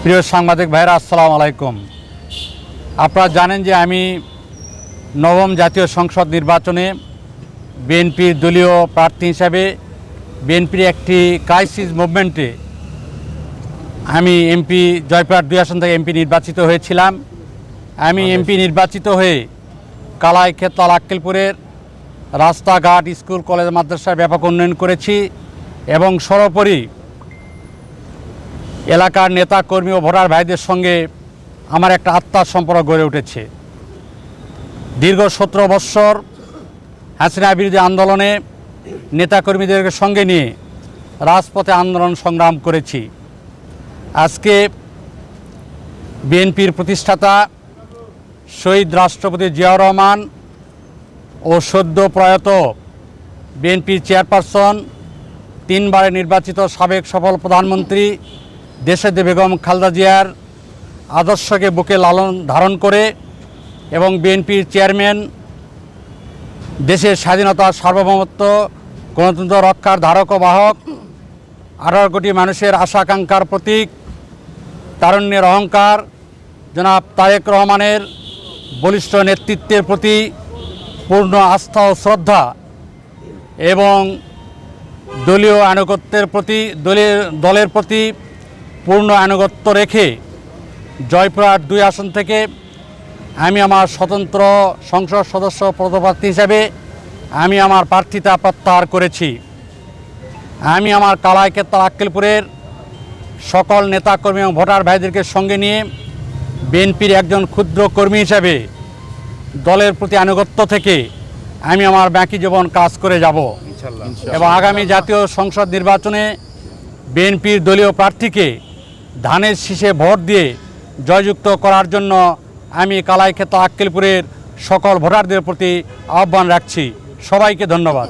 প্রিয় সাংবাদিক ভাইরা, আসসালামু আলাইকুম। আপনারা জানেন যে আমি নবম জাতীয় সংসদ নির্বাচনে বিএনপির দলীয় প্রার্থী হিসাবে বিএনপির একটি ক্রাইসিস মুভমেন্টে আমি এমপি জয়পুরহাট 2 আসন থেকে এমপি নির্বাচিত হয়েছিলাম। আমি এমপি নির্বাচিত হয়ে কালাইক্ষেত আক্কেলপুরের রাস্তাঘাট, স্কুল, কলেজ, মাদ্রাসার ব্যাপক উন্নয়ন করেছি এবং সর্বোপরি এলাকার নেতা কর্মী ও ভোটার ভাইদের সঙ্গে আমার একটা আত্মার সম্পর্ক গড়ে উঠেছে। দীর্ঘ 17 বৎসর হাসিনা বিরোধী আন্দোলনে নেতাকর্মীদেরকে সঙ্গে নিয়ে রাজপথে আন্দোলন সংগ্রাম করেছি। আজকে বিএনপির প্রতিষ্ঠাতা শহীদ রাষ্ট্রপতি জিয়াউর রহমান ও সদ্য প্রয়াত বিএনপির চেয়ারপারসন, 3 বারে নির্বাচিত সাবেক সফল প্রধানমন্ত্রী দেশনেত্রী বেগম খালেদা জিয়ার আদর্শকে বুকে লালন ধারণ করে এবং বিএনপির চেয়ারম্যান দেশের স্বাধীনতা, সার্বভৌমত্ব, গণতন্ত্র রক্ষার ধারক ও বাহক, 18 কোটি মানুষের আশা আকাঙ্ক্ষার প্রতীক, তারুণ্যের অহংকার জনাব তারেক রহমানের বলিষ্ঠ নেতৃত্বের প্রতি পূর্ণ আস্থা ও শ্রদ্ধা এবং দলীয় আনুগত্যের প্রতি দলের প্রতি পূর্ণ আনুগত্য রেখে জয়পুরহাট 2 আসন থেকে আমি আমার স্বতন্ত্র সংসদ সদস্য পদপ্রার্থী হিসাবে আমি আমার প্রার্থিতা প্রত্যাহার করেছি। আমি আমার কালাইক্ষেত আক্কেলপুরের সকল নেতাকর্মী এবং ভোটার ভাইদেরকে সঙ্গে নিয়ে বিএনপির একজন ক্ষুদ্র কর্মী হিসাবে দলের প্রতি আনুগত্য থেকে আমি আমার বাকি জীবন কাজ করে যাব এবং আগামী জাতীয় সংসদ নির্বাচনে বিএনপির দলীয় প্রার্থীকে ধানের শীষে ভোট দিয়ে জয়যুক্ত করার জন্য আমি কালাইক্ষেত আক্কেলপুরের সকল ভোটারদের প্রতি আহ্বান রাখছি। সবাইকে ধন্যবাদ।